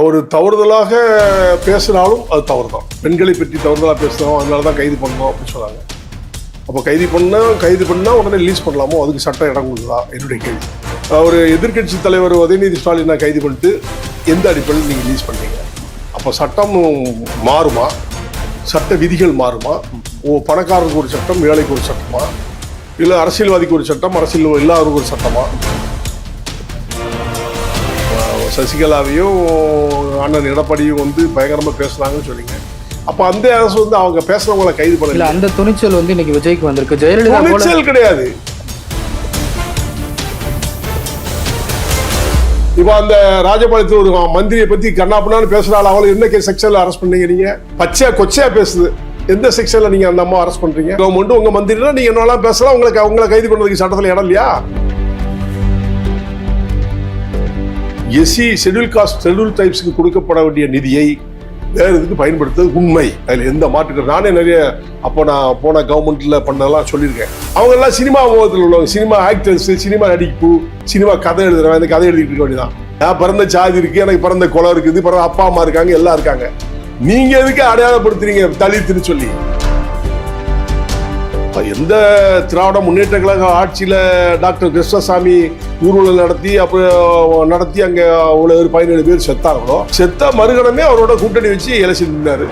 அவர் தவறுதலாக பேசினாலும் அது தவறு தான். பெண்களை பற்றி தவறுதலாக பேசணும், அதனால தான் கைது பண்ணணும் அப்படின்னு சொன்னாங்க. அப்போ கைது பண்ணால் உடனே ரிலீஸ் பண்ணலாமோ, அதுக்கு சட்டம் இடம் கொடுக்குதா என்னுடைய கேள்வி. அவர் எதிர்கட்சி தலைவர் உதயநிதி ஸ்டாலினை கைது பண்ணிட்டு எந்த அடிப்படையில் நீங்கள் ரிலீஸ் பண்ணீங்க? அப்போ சட்டம் மாறுமா? சட்ட விதிகள் மாறுமா? பணக்காரருக்கு ஒரு சட்டம், ஏழைக்கு ஒரு சட்டமா? இல்லை அரசியல்வாதிக்கு ஒரு சட்டம், அரசியல் இல்லாதவருக்கு ஒரு சட்டமா? சசிகலாவையும் அண்ணன் எடப்பாடியும் பயங்கரமாக பேசுனாங்கன்னு சொன்னீங்க. அப்போ அந்த அரசு அவங்க பேசுறவங்களை கைது பண்ணல. அந்த துணிச்சல் இன்னைக்கு விஜய்க்கு வந்திருக்கு. ஜெயலலிதா துணிச்சல் கிடையாது. இப்போ அந்த ராஜபாளையத்தில் ஒரு மந்திரியை பத்தி கண்ணாப்பண்ணான்னு பேசுறாள், அவளை என்ன செக்ஷன்ல அரெஸ்ட் பண்ணீங்க? நீங்க பச்சையா கொச்சையா பேசுது, எந்த செக்ஷன்ல நீங்க அந்த அம்மா அரெஸ்ட் பண்றீங்க? கவர்மெண்ட் உங்க மந்திரினா நீங்க என்னெல்லாம் பேசலாம், உங்களை கைது பண்ணதுக்கு சட்டத்தில் இடம் இல்லையா? எஸ்சி ஷெட்யூல் காஸ்ட் ஷெட்யூல் டைப்ஸ்க்கு கொடுக்கப்பட வேண்டிய நிதியை வேற இதுக்கு பயன்படுத்துறது உண்மை, அதில் எந்த மாற்றுக்கிறது. நானே நிறைய நான் போன கவர்மெண்ட்ல பண்ணதெல்லாம் சொல்லியிருக்கேன். அவங்க எல்லாம் சினிமா முகத்தில் உள்ளவங்க, சினிமா ஆக்டர்ஸ், சினிமா நடிப்பு, சினிமா கதை எழுதுறவன், அந்த கதை எழுதிட்டு இருக்க வேண்டியதான். நான் பிறந்த சாதி இருக்கு, எனக்கு பிறந்த குலம் இருக்குது, பிறந்த அப்பா அம்மா இருக்காங்க, எல்லாம் இருக்காங்க. நீங்க எதுக்கு அடையாளப்படுத்துறீங்க தலித்துன்னு சொல்லி? எந்த திராவிட முன்னேற்ற கழக ஆட்சியில டாக்டர் கிருஷ்ணசாமி ஊர்வலம் நடத்தி அங்க 17 பேர் செத்தாங்களோ, செத்த மறுகணமே அவரோட கூட்டணி வச்சு எலெக்ஷன் நின்னாரு.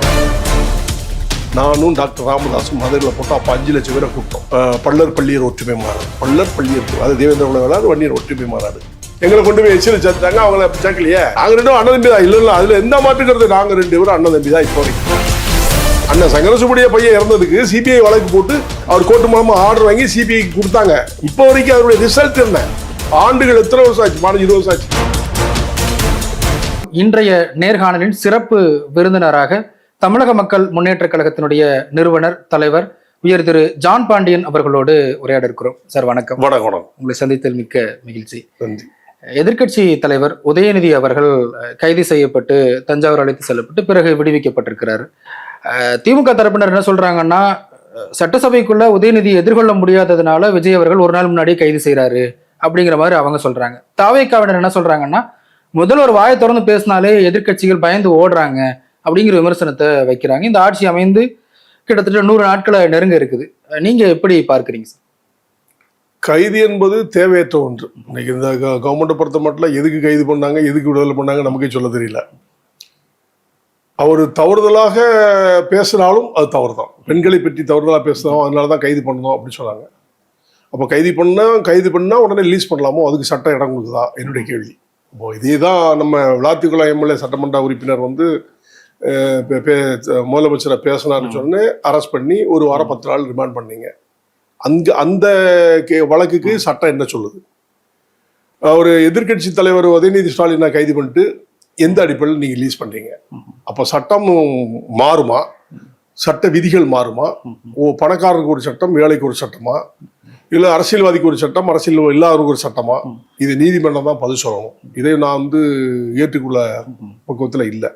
நானும் டாக்டர் ராமதாசும் மதுரையில் போட்டு அப்போ 5 லட்சம் பேரை கூப்பிட்டோம். பள்ளர் பள்ளியர் ஒற்றுமை மாறாது, பள்ளர் பள்ளியர், அது தேவேந்திர குல வேளாண் வன்னியர் ஒற்றுமை மாறாது. எங்களை கொண்டு போய் எச்சில சேர்த்தாங்க, அவங்கள சேர்க்கலையே. நாங்கள் 2 அண்ணன் தம்பி தான். இல்லை அதுல எந்த மாற்றுக்கிறது, நாங்கள் 2 பேரும் அண்ணன் தம்பி தான். இப்போ வரைக்கும் அண்ணன் சங்கரசுப்படிய பையன் இறந்ததுக்கு சிபிஐ வழக்கு போட்டு அவர் கோர்ட்டு மூலமா ஆர்டர் வாங்கி சிபிஐக்கு கொடுத்தாங்க. இப்போ வரைக்கும் அவருடைய ரிசல்ட் என்ன? ஆண்டுகள் எத்தனை வருஷம் ஆச்சு? 20 வருஷம் ஆச்சு. இன்றைய நேர்காணலின் சிறப்பு விருந்தினராக தமிழக மக்கள் முன்னேற்ற கழகத்தினுடைய நிறுவனர் தலைவர் உயர் திரு ஜான் பாண்டியன் அவர்களோடு உரையாட இருக்கிறோம். சார் வணக்கம். வணக்கம். உங்களை சந்தித்தல் மிக்க மகிழ்ச்சி. நன்றி. எதிர்கட்சி தலைவர் உதயநிதி அவர்கள் கைது செய்யப்பட்டு தஞ்சாவூர் அழைத்து செல்லப்பட்டு பிறகு விடுவிக்கப்பட்டிருக்கிறார். திமுக தரப்பினர் என்ன சொல்றாங்கன்னா, சட்டசபைக்குள்ள உதயநிதி எதிர்கொள்ள முடியாததுனால விஜய் அவர்கள் ஒரு நாள் முன்னாடியே கைது செய்யறாரு அப்படிங்கிற மாதிரி அவங்க சொல்றாங்க. தாவேக்காவினர் என்ன சொல்றாங்கன்னா, முதல்வர் வாயை திறந்து பேசினாலே எதிர்கட்சிகள் பயந்து ஓடுறாங்க அப்படிங்கிற விமர்சனத்தை வைக்கிறாங்க. இந்த ஆட்சி அமைந்து கிட்டத்தட்ட 100 நாட்களை நெருங்க இருக்குது. நீங்க எப்படி பார்க்குறீங்க சார்? கைது என்பது தேவையற்ற ஒன்று. இன்னைக்கு இந்த கவர்மெண்ட்டை பொறுத்த மட்டும் எதுக்கு கைது பண்ணாங்க, எதுக்கு விடுதலை பண்ணாங்க நமக்கே சொல்ல தெரியல. அவர் தவறுதலாக பேசினாலும் அது தவறு தான். பெண்களை பற்றி தவறுதலாக பேசணும், அதனால தான் கைது பண்ணணும் அப்படின்னு சொன்னாங்க. அப்போ கைது பண்ணால் உடனே ரிலீஸ் பண்ணலாமோ, அதுக்கு சட்டம் இடம் கொடுக்குதா என்னுடைய கேள்வி. இப்போ இதே தான் நம்ம விளாத்திக்குளம் எம்எல்ஏ சட்டமன்ற உறுப்பினர் முதலமைச்சரை பேசினார்னு சொன்னு அரெஸ்ட் பண்ணி 1 வாரம் 10 நாள் ரிமாண்ட் பண்ணீங்க. அந்த வழக்குக்கு சட்டம் என்ன சொல்லுது? ஒரு எதிர்கட்சி தலைவர் உதயநிதி ஸ்டாலினை கைது பண்ணிட்டு எந்த அடிப்படையில் நீங்கள் ரிலீஸ் பண்றீங்க? அப்போ சட்டம் மாறுமா? சட்ட விதிகள் மாறுமா? பணக்காரருக்கு ஒரு சட்டம், ஏழைக்கு ஒரு சட்டமா? இல்லை அரசியல்வாதிக்கு ஒரு சட்டம், அரசியல் இல்லாதவருக்கு ஒரு சட்டமா? இது நீதிமன்றம் தான் பதில் சொல்லணும். இதை நான் ஏற்றுக்கொள்ள பக்குவத்தில் இல்லை.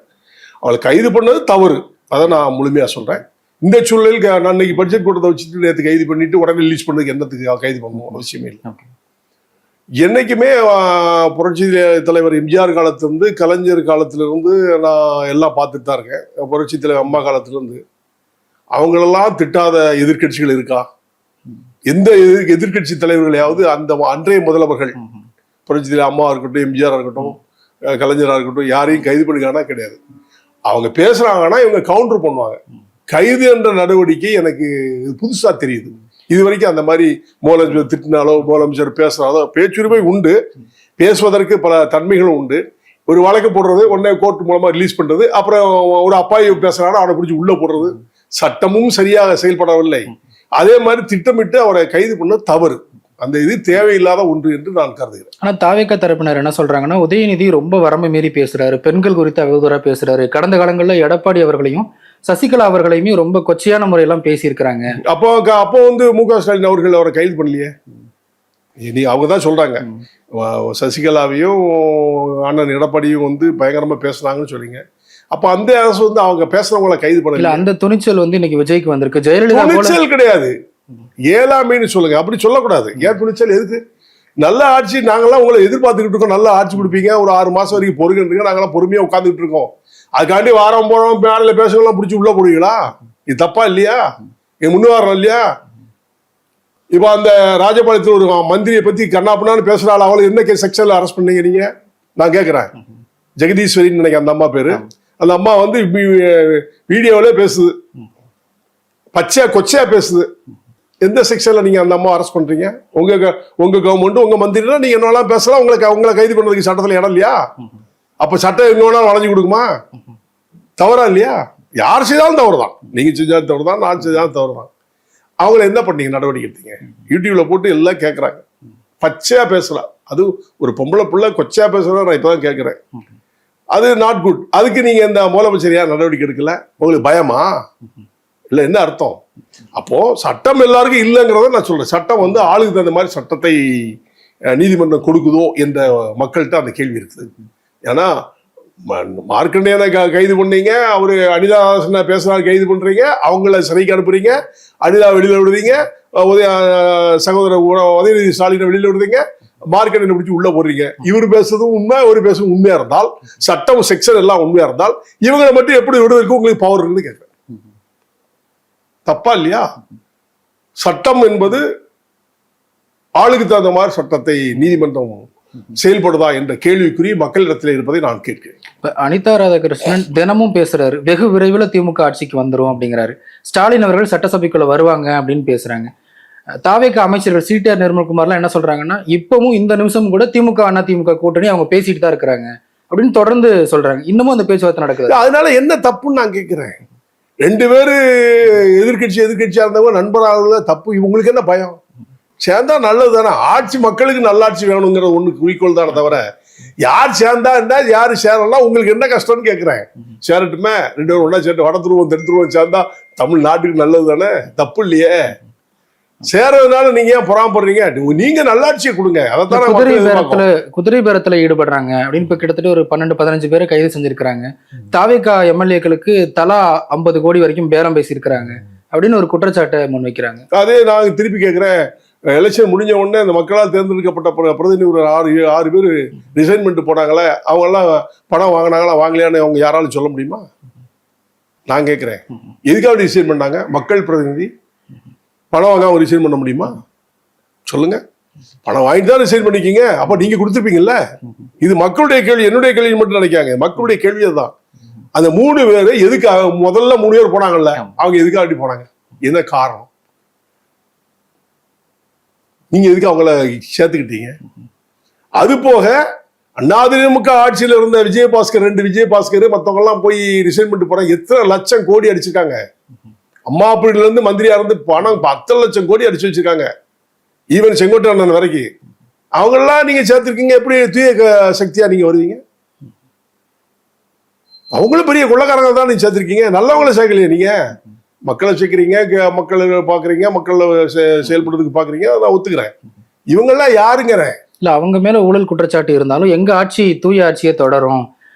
அவளை கைது பண்ணது தவறு, அதை நான் முழுமையாக சொல்றேன். இந்த சூழலில் நான் இன்னைக்கு பட்ஜெட் கூட்டத்தை வச்சுட்டு நேற்று கைது பண்ணிட்டு உடனே ரிலீஸ் பண்ணதுக்கு என்னத்துக்கு கைது பண்ணணும் அவசியமே இல்லை. என்னைக்குமே புரட்சி தலைவர் எம்ஜிஆர் காலத்திலிருந்து கலைஞர் காலத்திலிருந்து நான் எல்லாம் பார்த்துட்டு தான் இருக்கேன். புரட்சி தலைவர் அம்மா காலத்திலிருந்து அவங்களெல்லாம் திட்டாத எதிர்கட்சிகள் இருக்கா? எந்த எதிர்கட்சி தலைவர்களையாவது அன்றைய முதல்வர்கள், புரட்சி தலைவர் அம்மா இருக்கட்டும், எம்ஜிஆர் இருக்கட்டும், கலைஞராக இருக்கட்டும், யாரையும் கைது பண்ணிக்கானா கிடையாது. அவங்க பேசுறாங்கன்னா இவங்க கவுண்டர் பண்ணுவாங்க. கைது என்ற நடவடிக்கை எனக்கு புதுசா தெரியுது. இது வரைக்கும் அந்த மாதிரி முதலமைச்சர் திட்டினாலோ, முதலமைச்சர் பேசுறாலோ, பேச்சுரிமை உண்டு, பேசுவதற்கு பல தன்மைகளும் உண்டு. ஒரு வழக்கு போடுறது, உடனே கோர்ட் மூலமா ரிலீஸ் பண்றது, அப்புறம் ஒரு அப்பாவி பேசுறானா அவனை பிடிச்சி உள்ள போடுறது, சட்டமும் சரியாக செயல்படவில்லை. அதே மாதிரி திட்டமிட்டு அவரை கைது பண்ண தவறு. அந்த இது தேவையில்லாத ஒன்று என்று நான் கருதுகிறேன். ஆனா தாவேக்கா தரப்பினர் என்ன சொல்றாங்கன்னா, உதயநிதி ரொம்ப வரம்பு மீறி பேசுறாரு, பெண்கள் குறித்து அவதூறா பேசுறாரு. கடந்த காலங்களில் எடப்பாடி அவர்களையும் சசிகலா அவர்களையுமே ரொம்ப கொச்சையான முறையெல்லாம் பேசியிருக்கிறாங்க. அப்போ மு.க. ஸ்டாலின் அவர்கள் அவரை கைது பண்ணலையே. இனி அவங்க தான் சொல்றாங்க, சசிகலாவையும் அண்ணன் எடப்பாடியும் பயங்கரமா பேசுனாங்கன்னு சொல்றீங்க. அப்ப அந்த அரசு அவங்க பேசுறவங்களை கைது பண்ணல. அந்த துணிச்சல் இன்னைக்கு விஜய்க்கு வந்திருக்கு. ஜெயலலிதா துணிச்சல் கிடையாது, ஏழாமைன்னு சொல்லுங்க. அப்படி சொல்லக்கூடாது. ஏன் துணிச்சல் எதுக்கு? நல்ல ஆட்சி நாங்கெல்லாம் உங்களை எதிர்பார்த்துக்கிட்டு இருக்கோம். நல்ல ஆட்சி கொடுப்பீங்க, ஒரு 6 மாசம் வரைக்கும் பொறுங்கன்றீங்க. நாங்கெல்லாம் பொறுமையா உட்காந்துக்கிட்டு இருக்கோம். அதுக்காண்டி வாரம் போறோம் மேடையில பேசுறவங்களாம் பிடிச்சி உள்ள போடுவீங்களா? இது தப்பா இல்லையா? எங்க முன்னுவாரம் இல்லையா? இப்ப அந்த ராஜபாளையத்தில் ஒரு மந்திரியை பத்தி கண்ணாப்புனான்னு பேசுறாள், அவளை என்ன செக்ஷன்ல அரெஸ்ட் பண்ணீங்க நீங்க? நான் கேட்கிறேன். ஜெகதீஸ்வரின்னு நினைக்க அந்த அம்மா பேரு. அந்த அம்மா வந்து வீடியோவிலே பேசுது, பச்சையா கொச்சையா பேசுது. எந்த செக்ஷன்ல நீங்க அந்த அம்மா அரெஸ்ட் பண்றீங்க? உங்க கவர்மெண்ட் உங்க மந்திரினா நீங்க என்னெல்லாம் பேசலாம். உங்களை கைது பண்றதுக்கு சட்டத்துல இடம் இல்லையா? அப்ப சட்டம் எங்க வேணாலும் வளைஞ்சு கொடுக்குமா? தவறா இல்லையா? யார் செய்தாலும் தவறு தான். நீங்க செஞ்சாலும் தவறு தான், நான் செஞ்சாலும் தவறு தான். அவங்கள என்ன பண்ணீங்க? நடவடிக்கை எடுத்தீங்க. யூடியூப்ல போட்டு எல்லாம் கேட்கறாங்க. பச்சையா பேசலாம். அது ஒரு பொம்பளை பிள்ளை கொச்சையா பேசுறத நான் இப்பதான் கேட்கிறேன். அது நாட் குட். அதுக்கு நீங்க இந்த முதலமைச்சர் ஏன் நடவடிக்கை எடுக்கல? உங்களுக்கு பயமா? இல்ல என்ன அர்த்தம்? அப்போ சட்டம் எல்லாருக்கும் இல்லைங்கிறத நான் சொல்றேன். சட்டம் வந்து ஆளுக்கு தகுந்த மாதிரி சட்டத்தை நீதிமன்றம் கொடுக்குதோ என்ற மக்கள்கிட்ட அந்த கேள்வி இருக்குது. ஏன்னா மார்க்கண்டேயனை கைது பண்ணீங்க, அவரு அனிதாசனை பேசுறாரு கைது பண்றீங்க, அவங்கள சிறைக்கு அனுப்புறீங்க, அனிதா வெளியில விடுறீங்க, சகோதரர் உதயநிதி ஸ்டாலினை வெளியில விடுறீங்க, மார்க்கண்டேயனை பிடிச்சி உள்ள போடுறீங்க. இவர் பேசுறதும் உண்மை, ஒரு பேசுறதும் உண்மையா இருந்தால், சட்டம் செக்ஷன் எல்லாம் உண்மையா இருந்தால், இவங்களை மட்டும் எப்படி விடுவதற்கு உங்களுக்கு பவர் இருக்குன்னு கேட்கிறேன். தப்பா இல்லையா? சட்டம் என்பது ஆளுக்கு தகுந்த மாதிரி சட்டத்தை நீதிமன்றம் செயல்படுதா என்ற கேள்விக்குறி மக்களிடத்தில் இருப்பதை நான் கேட்கிறேன். அனிதா ராதாகிருஷ்ணன் தினமும் பேசுறாரு, வெகு விரைவில் திமுக ஆட்சிக்கு வந்துரும் அப்படிங்கிறாரு. ஸ்டாலின் அவர்கள் சட்டசபைக்குள்ள வருவாங்க அப்படின்னு பேசுறாங்க. தாவேக அமைச்சர்கள் சிடிஆர் நிர்மல்குமார்லாம் என்ன சொல்றாங்கன்னா, இப்பவும் இந்த நிமிஷம் கூட திமுக அண்ணா திமுக கூட்டணி அவங்க பேசிட்டு தான் இருக்கிறாங்க அப்படின்னு தொடர்ந்து சொல்றாங்க. இன்னமும் அந்த பேச்சுவார்த்தை நடக்குது. அதனால என்ன தப்புன்னு நான் கேட்கிறேன். 2 பேரு எதிர்கட்சியா இருந்தவங்க நண்பராக தப்பு. இவங்களுக்கு என்ன பயம்? சேர்ந்தா நல்லது தானே. ஆட்சி மக்களுக்கு நல்லாட்சி வேணுங்கிற ஒண்ணு குறிக்கோள் தானே தவிர யார் சேர்ந்தா என்ன யாரு சேரலாம் உங்களுக்கு என்ன கஷ்டம்னு கேட்கிறேன். சேரட்டுமே, 2 பேரும் ஒன்னா சேர்ந்து வட துருவம் தென் துருவம் சேர்ந்தா தமிழ்நாட்டுக்கு நல்லது தானே, தப்பு இல்லையே. சேரதுனால நீங்க ஏன் பொறாமப்படுறீங்க? நீங்க நல்லாட்சியை கொடுங்க. அதைத்தான் குதிரை பேரத்துல ஈடுபடுறாங்க அப்படின்னு இப்ப கிட்டத்தட்ட ஒரு 12-15 பேரை கைது செஞ்சிருக்கிறாங்க. தாவேகா எம்எல்ஏக்களுக்கு தலா 50 கோடி வரைக்கும் பேரம் பேசியிருக்கிறாங்க அப்படின்னு ஒரு குற்றச்சாட்டை முன்வைக்கிறாங்க. அதே நான் திருப்பி கேட்கிறேன். எலெக்ஷன் முடிஞ்ச உடனே இந்த மக்களால் தேர்ந்தெடுக்கப்பட்ட பிரதிநிதி ஒரு 6 பேர் ரிசைன்மெண்ட் போனாங்களே, அவங்க எல்லாம் பணம் வாங்கினாங்களா வாங்கலையான்னு அவங்க யாராலும் சொல்ல முடியுமா? நான் கேட்கிறேன். எதுக்காக ரிசைன் பண்ணாங்க? மக்கள் பிரதிநிதி பணம் வாங்காம ரிசைன் பண்ண முடியுமா? சொல்லுங்க. பணம் வாங்கிட்டு தான் ரிசைன் பண்ணிக்கிங்க. அப்ப நீங்க கொடுத்துருப்பீங்கல்ல. இது மக்களுடைய கேள்வி, என்னுடைய கேள்வி மட்டும் நினைக்காங்க. மக்களுடைய கேள்வி அதுதான். அந்த 3 பேர் எதுக்காக முதல்ல 3 பேர் போனாங்கல்ல, அவங்க எதுக்காக அப்படி போனாங்க? என்ன காரணம்? நீங்க எதுக்கு அவங்கள சேர்த்துக்கிட்டீங்க? அது போக அதிமுக ஆட்சியில் இருந்த விஜயபாஸ்கர் 2 விஜயபாஸ்கர் மற்றவங்க எல்லாம் போய் ரிசைன் பண்ணிட்டு போறாங்க. எத்தனை லட்சம் கோடி அடிச்சிருக்காங்க. அம்மாப்பீடுல இருந்து மந்திரியா இருந்து பணம் 10 லட்சம் கோடி அடிச்சு வச்சிருக்காங்க. ஈவன் செங்கோட்டை அண்ணன் வரைக்கும் அவங்கெல்லாம் நீங்க சேர்த்திருக்கீங்க. எப்படி தூய சக்தியா நீங்க வருவீங்க? அவங்களும் பெரிய கொள்ளக்காரங்க தான் நீங்க சேர்த்திருக்கீங்க. நல்லவங்கள சேர்க்கலையே நீங்க. மக்களை சேர்க்கிறீங்க, மக்களை பாக்குறீங்க, மக்களை செயல்படுறதுக்கு பாக்குறீங்க. நான் ஒத்துக்கிறேன். இவங்கெல்லாம் யாருங்கிறேன். இல்ல அவங்க மேல ஊழல் குற்றச்சாட்டு இருந்தாலும் எங்க ஆட்சி தூய ஆட்சியே தொடரும்,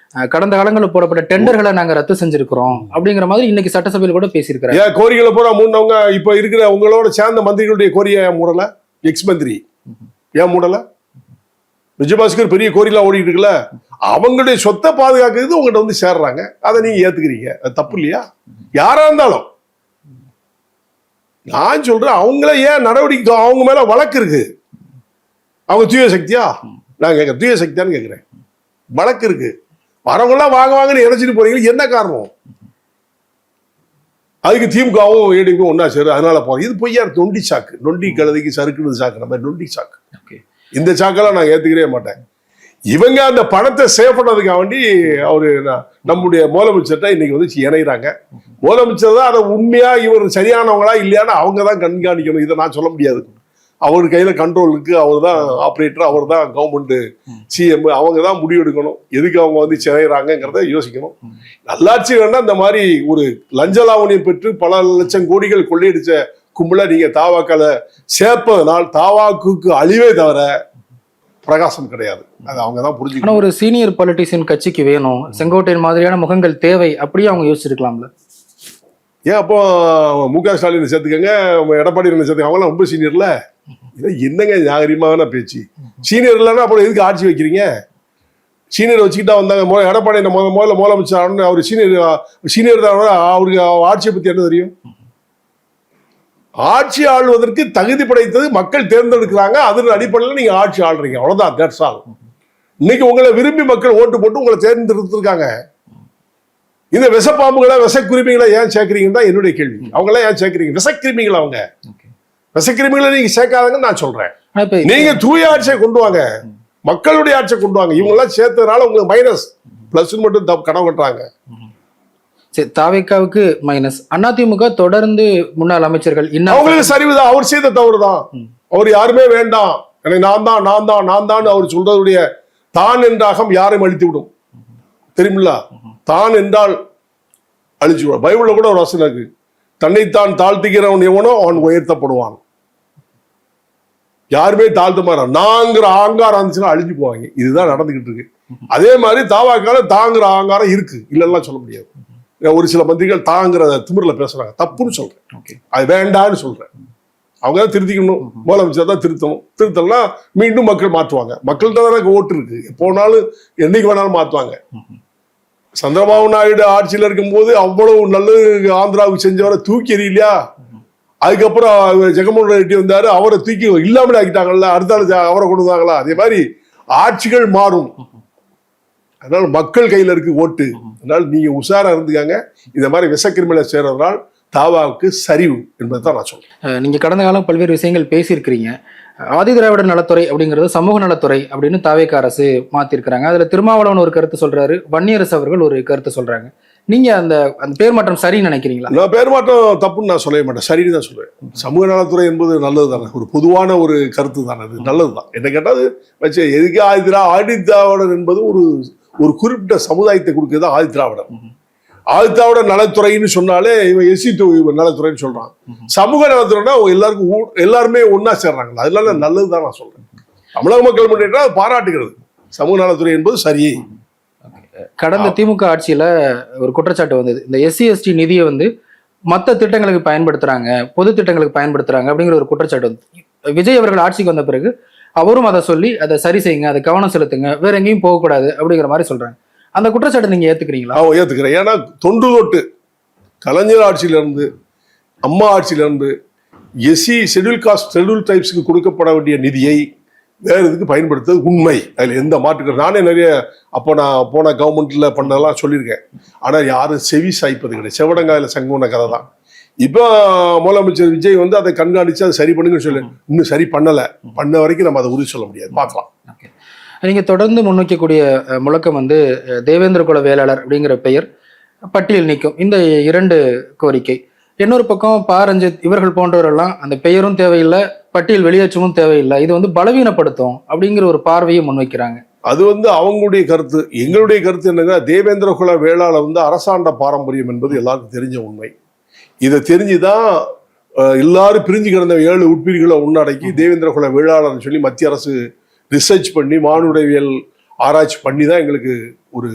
கடந்த காலங்களில் போடப்பட்ட டெண்டர்களை நாங்க ரத்து செஞ்சிருக்கிறோம் அப்படிங்கிற மாதிரி இன்னைக்கு சட்டசபையில் கூட பேசியிருக்கிறேன். ஏன் கோரிக்கைகளை பூரா மூணவங்க இப்ப இருக்கிற உங்களோட சேர்ந்த மந்திரிகளுடைய கோரிக்கை ஏன் மூடல? எக்ஸ் மந்திரி ஏன் மூடல? விஜயபாஸ்கர் பெரிய கோரிலாம் ஓடிட்டு இருக்குல்ல, அவங்களுடைய சொத்தை பாதுகாக்கிறது உங்கள்கிட்ட வந்து சேர்றாங்க. அதை நீங்க ஏத்துக்கிறீங்க. அது தப்பு இல்லையா? யாரா இருந்தாலும் நான் சொல்றேன். அவங்கள ஏன் நடவடிக்கை? அவங்க மேல வழக்கு இருக்கு. அவங்க தூய சக்தியா? நான் கேட்கிறேன், தூய சக்தியான்னு கேட்கிறேன். வழக்கு இருக்கு. வரவங்களாம் வாங்கன்னு இணைச்சிட்டு போறீங்க. என்ன காரணம்? அதுக்கு திமுகவும் ஏடிக்கும் ஒன்னா சேரு, அதனால போறோம். இது பொய்யா நொண்டி சாக்கு. நொண்டி கழுதைக்கு சறுக்குன்னு சாக்கு. நம்ம நொண்டி சாக்கு. இந்த சாக்கெல்லாம் நான் ஏத்துக்கவே மாட்டேன். இவங்க அந்த பணத்தை சேவ் பண்ணதுக்காக வேண்டி அவரு நம்முடைய முதலமைச்சர்கிட்ட இன்னைக்கு வந்து இணைகிறாங்க. முதலமைச்சர் தான் அதை உண்மையா இவர் சரியானவங்களா இல்லையான்னு அவங்க தான் கண்காணிக்கணும். இதை நான் சொல்ல முடியாது. அவர் கையில கண்ட்ரோல் இருக்கு. அவர் தான் ஆப்ரேட்டர், அவர் தான் கவர்மெண்ட் சிஎம். அவங்க தான் முடிவெடுக்கணும். எதுக்கு அவங்க வந்து சிறையிறாங்கிறத யோசிக்கணும். நல்லாட்சி வேணா இந்த மாதிரி ஒரு லஞ்ச லாவணியம் பெற்று பல லட்சம் கோடிகள் கொள்ளையடிச்ச கும்பல நீங்க தாவாக்கால சேர்ப்பதனால் தாவாக்கு அழிவே தவிர பிரகாசம் கிடையாது. அது அவங்க தான் புரிஞ்சுக்கணும். ஒரு சீனியர் பொலிட்டிஷியன் கட்சிக்கு வேணும், செங்கோட்டையன் மாதிரியான முகங்கள் தேவை, அப்படியே அவங்க யோசிச்சிருக்கலாம்ல. ஏன் அப்போ மு க ஸ்டாலின் சேர்த்துக்கங்க, எடப்பாடி சேர்த்துக்க, அவங்களாம் ரொம்ப சீனியர்ல. என்னங்க நாகரிகமான பேச்சு? சீனியர் இல்லைன்னா அப்புறம் எதுக்கு ஆட்சி வைக்கிறீங்க? சீனியர் வச்சுக்கிட்டா வந்தாங்க. எடப்பாடி முதல்ல முதலமைச்சர் அவர் சீனியர் தான். அவருக்கு ஆட்சியை பத்தி என்ன தெரியும்? ஆட்சி ஆள்வதற்கு தகுதி படைத்தது மக்கள் தேர்ந்தெடுக்கிறாங்க. அதன் அடிப்படையில் நீங்க ஆட்சி ஆள்றீங்க, அவ்வளவுதான். That's all. இன்னைக்கு உங்களை விரும்பி மக்கள் ஓட்டு போட்டு உங்களை தேர்ந்தெடுத்திருக்காங்க. இந்த விஷப்பாம்புகளை விஷக்கிருமிகளை ஏன் சேர்க்கிறீங்கன்னு தான் என்னுடைய கேள்வி. அவங்களாம் ஏன் சேர்க்கிறீங்க? விஷக்கிருமிகள் அவங்க. விஷக்கிருமிகளை நீங்க சேர்க்காதங்கன்னு நான் சொல்றேன். நீங்க தூய ஆட்சியை கொண்டு வாங்க, மக்களுடைய ஆட்சியை கொண்டு வாங்க. இவங்க எல்லாம் சேர்த்ததுனால உங்களுக்கு மைனஸ், பிளஸ் மட்டும் கனவு கட்டுறாங்க. தாவேக்காவுக்கு மைனஸ். அதிமுக தொடர்ந்து முன்னாள் அமைச்சர்கள் அவங்களுக்கு சரிவுதான். அவர் செய்த தவறுதான். அவர் யாருமே வேண்டாம், எனக்கு நான் தான் அவர் சொல்றதுடைய தான் என்ற அகம் யாரையும் அழித்து விடும். தெரியுமில்ல? தான் என்றால் அழிச்சு விடும். பைபிள்ல கூட ஒரு வசனம் இருக்கு, தன்னைத்தான் தாழ்த்துகிறவன் எவனோ அவன் உயர்த்தப்படுவான். யாருமே தாழ்த்த மாட்டான். நாங்கிற ஆங்காரம் இருந்துச்சுன்னா அழிஞ்சு போவாங்க. இதுதான் நடந்துகிட்டு இருக்கு. அதே மாதிரி தாவாக்கால தாங்குற ஆங்காரம் இருக்கு, இல்லைன்னா சொல்ல முடியாது. ஒரு சில மந்திரிகள் தாங்கிற திமிரில் பேசுறாங்க, தப்புன்னு சொல்றேன். அது வேண்டான்னு சொல்றேன். அவங்க தான் திருத்திக்கணும், முதலமைச்சர் தான் திருத்தம்னா மீண்டும் மக்கள் மாற்றுவாங்க. மக்கள்கிட்ட தான் எனக்கு ஓட்டு இருக்கு, எப்போனாலும் என்னைக்கு வேணாலும் மாற்றுவாங்க. சந்திரபாபு நாயுடு ஆட்சியில் இருக்கும்போது அவ்வளவு நல்லது ஆந்திராவுக்கு செஞ்சவரை தூக்கி எறியலையா? அதுக்கப்புறம் ஜெகன்மோகன் ரெட்டி வந்தாரு, அவரை தூக்கி இல்லாமலே ஆக்கிட்டாங்கல்ல, அடுத்த அவரை கொண்டு வந்தாங்களா? அதே மாதிரி ஆட்சிகள் மாறும். அதனால மக்கள் கையில இருக்கு ஓட்டு. அதனால நீங்க உஷாரா இருந்துக்காங்க. இந்த மாதிரி விஷக்கிருமிகளை சேர்றதுனால் தாவாவுக்கு சரிவு என்பதுதான் நான் சொல்றேன். நீங்க கடந்த காலம் பல்வேறு விஷயங்கள் பேசியிருக்கிறீங்க. ஆதி திராவிடர் நலத்துறை அப்படிங்கிறது சமூக நலத்துறை அப்படின்னு தாவேக்கா அரசு மாத்திருக்கிறாங்க. அதுல திருமாவளவன் ஒரு கருத்து சொல்றாரு, வன்னியரசு அவர்கள் ஒரு கருத்து சொல்றாங்க. நீங்க அந்த பேர் மாற்றம் சரின்னு நினைக்கிறீங்களா? நான் பேர் மாற்றம் தப்புன்னு நான் சொல்லவே மாட்டேன், சரின்னு தான் சொல்லுவேன். சமூக நலத்துறை என்பது நல்லது தானே, ஒரு பொதுவான ஒரு கருத்து தானே, அது நல்லதுதான். என்ன கேட்டாது வச்சு எதுக்கு ஆதி திராவிடர் என்பது ஒரு குறிப்பிட்ட சமுதாயத்தை கொடுக்கிறது ஆதி திராவிடர். ஆதி திராவிடர் நலத்துறைன்னு சொன்னாலே இவன் எஸ்சி நலத்துறைன்னு சொல்றான். சமூக நலத்துறைனா எல்லாருமே ஒன்னா சேர்றாங்களா, அதனால நல்லதுதான் நான் சொல்றேன். தமிழக மக்கள் முன்னேற்றம் பாராட்டுகிறது. சமூக நலத்துறை என்பது சரி. கடந்த திமுக ஆட்சியில ஒரு குற்றச்சாட்டு வந்தது, இந்த எஸ்சி எஸ்டி நிதியை மற்ற திட்டங்களுக்கு பயன்படுத்துறாங்க, பொது திட்டங்களுக்கு பயன்படுத்துறாங்க அப்படிங்கிற ஒரு குற்றச்சாட்டு வந்து விஜய் அவர்கள் ஆட்சிக்கு வந்த பிறகு அவரும் அதை சொல்லி அதை சரி செய்யுங்க, அதை கவனம் செலுத்துங்க, வேற எங்கேயும் போகக்கூடாது அப்படிங்கிற மாதிரி சொல்றாங்க. அந்த குற்றச்சாட்டு நீங்க ஏத்துக்கிறீங்களா? ஏத்துக்கிறேன். ஏன்னா தொன்று தொட்டு கலைஞர் ஆட்சியில இருந்து அம்மா ஆட்சியில இருந்து எஸ்சி ஷெட்யூல் காஸ்ட் ஷெட்யூல் டைப்ஸ்க்கு கொடுக்கப்பட வேண்டிய நிதியை வேற இதுக்கு பயன்படுத்துறது உண்மை. அதுல எந்த மாற்றுக்கிறது. நானே நிறைய நான் போன கவர்மெண்ட்ல பண்ணதெல்லாம் சொல்லியிருக்கேன். ஆனா யாரும் செவி சாய்ப்பது கிடையாது. செவடங்காயில சங்கம்ன கதை தான். இப்போ முதலமைச்சர் விஜய் அதை கண்காணிச்சு அதை சரி பண்ணுங்கன்னு சொல்லு, இன்னும் சரி பண்ண வரைக்கும் நம்ம அதை உறுதி சொல்ல முடியாது, பார்க்கலாம். நீங்க தொடர்ந்து முன்வைக்கக்கூடிய முழக்கம் தேவேந்திர குல வேளாளர் அப்படிங்கிற பெயர் பட்டியல் நீக்கும், இந்த 2 கோரிக்கை. இன்னொரு பக்கம் ரஞ்சித் இவர்கள் போன்றவரெல்லாம் அந்த பெயரும் தேவையில்லை, பட்டியல் வெளியேற்றமும் தேவையில்லை, இது பலவீனப்படுத்தும் அப்படிங்கிற ஒரு பார்வையை முன்வைக்கிறாங்க. அது அவங்களுடைய கருத்து. எங்களுடைய கருத்து என்னங்க, தேவேந்திர குல வேளாளர் அரசாண்ட பாரம்பரியம் என்பது எல்லாருக்கும் தெரிஞ்ச உண்மை. இதை தெரிஞ்சுதான் எல்லாரும் பிரிஞ்சு கிடந்த 7 உட்பிரிவுகளை உள்ளடக்கி தேவேந்திர குல வேளாளர்னு சொல்லி மத்திய அரசு ரிசர்ச் பண்ணி மானுடவியல் ஆராய்ச்சி பண்ணி தான் எங்களுக்கு ஒரு